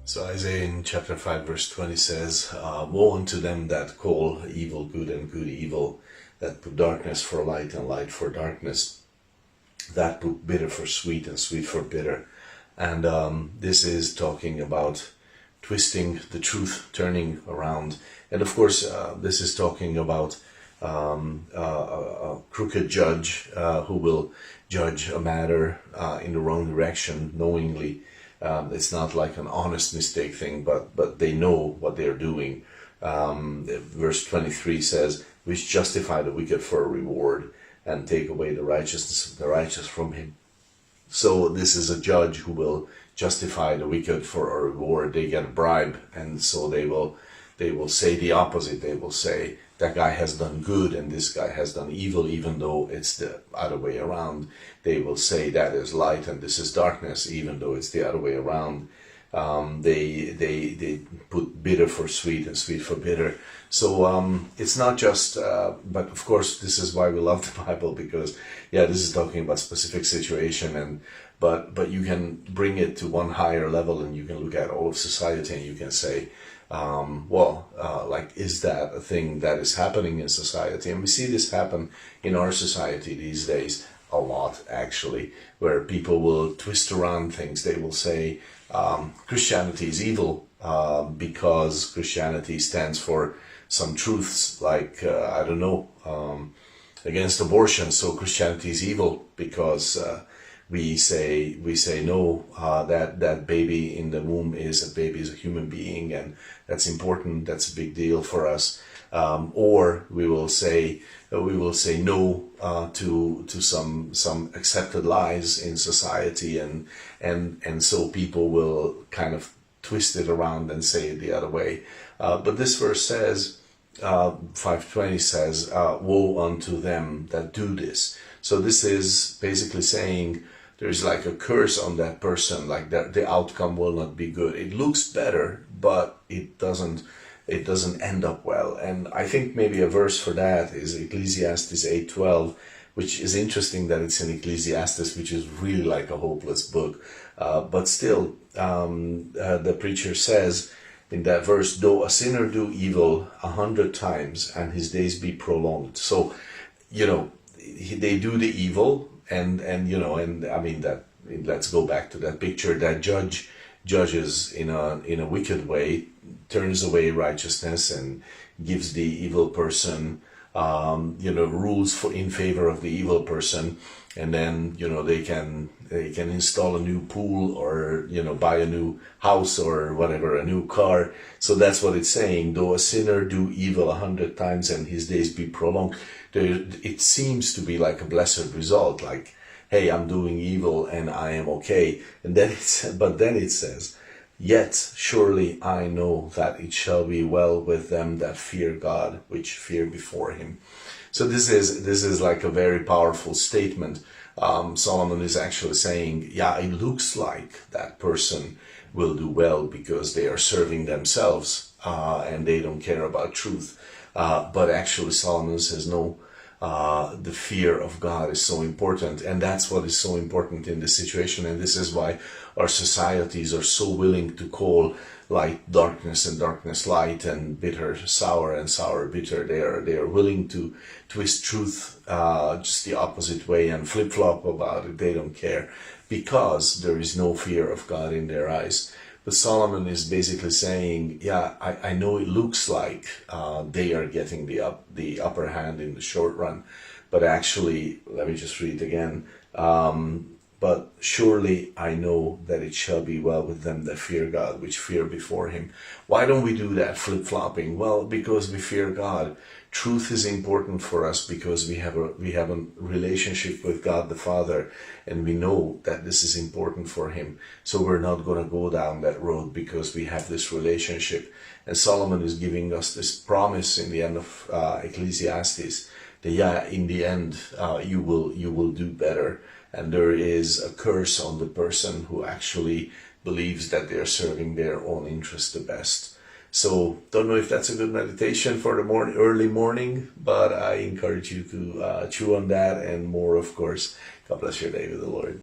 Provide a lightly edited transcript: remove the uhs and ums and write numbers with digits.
So Isaiah in chapter 5 verse 20 says, Woe unto them that call evil good and good evil, that put darkness for light and light for darkness, that put bitter for sweet and sweet for bitter. And this is talking about twisting the truth, turning around. And of course, this is talking about a crooked judge who will judge a matter in the wrong direction knowingly. It's not like an honest mistake thing, but they know what they're doing. Verse 23 says, which justify the wicked for a reward and take away the righteousness of the righteous from him. So this is a judge who will justify the wicked for a reward. They get a bribe, and so they will say the opposite. They will say that guy has done good and this guy has done evil, even though it's the other way around. They will say that is light and this is darkness, even though it's the other way around. They put bitter for sweet and sweet for bitter. So it's not just, but of course this is why we love the Bible, because this is talking about specific situation, but you can bring it to one higher level and you can look at all of society and you can say, is that a thing that is happening in society? And we see this happen in our society these days a lot, actually, where people will twist around things. They will say Christianity is evil because Christianity stands for some truths like, against abortion. So Christianity is evil because we say no, that baby in the womb is a human being, and that's important. That's a big deal for us. Or we will say no to some accepted lies in society, and so people will kind of twist it around and say it the other way. But this verse says, 5:20 says, woe unto them that do this. So this is basically saying there's like a curse on that person, like that the outcome will not be good. It looks better, but it doesn't end up well. And I think maybe a verse for that is Ecclesiastes 8:12, which is interesting that it's in Ecclesiastes, which is really like a hopeless book. But still, the preacher says in that verse, though a sinner do evil 100 times and his days be prolonged. So, they do the evil, and I mean that. Let's go back to that picture. That judges in a wicked way, turns away righteousness and gives the evil person rules in favor of the evil person, and then they can install a new pool or buy a new house or whatever, a new car. So that's what it's saying. Though a sinner do evil 100 times and his days be prolonged, it seems to be like a blessed result, like, hey, I'm doing evil and I am okay. And then it says, yet surely I know that it shall be well with them that fear God, which fear before him. So this is like a very powerful statement. Solomon is actually saying, it looks like that person will do well because they are serving themselves and they don't care about truth. But actually Solomon says, no, the fear of God is so important, and that's what is so important in this situation. And this is why our societies are so willing to call light darkness and darkness light, and bitter sour and sour bitter. They are willing to twist truth just the opposite way and flip-flop about it. They don't care because there is no fear of God in their eyes. But Solomon is basically saying, I know it looks like they are getting the upper hand in the short run, but actually, let me just read again. But surely I know that it shall be well with them that fear God, which fear before him. Why don't we do that flip-flopping? Well, because we fear God. Truth is important for us because we have a relationship with God the Father, and we know that this is important for him. So we're not going to go down that road because we have this relationship. And Solomon is giving us this promise in the end of Ecclesiastes that in the end you will do better. And there is a curse on the person who actually believes that they are serving their own interest the best. So, don't know if that's a good meditation for the early morning, but I encourage you to chew on that and more, of course. God bless your day with the Lord.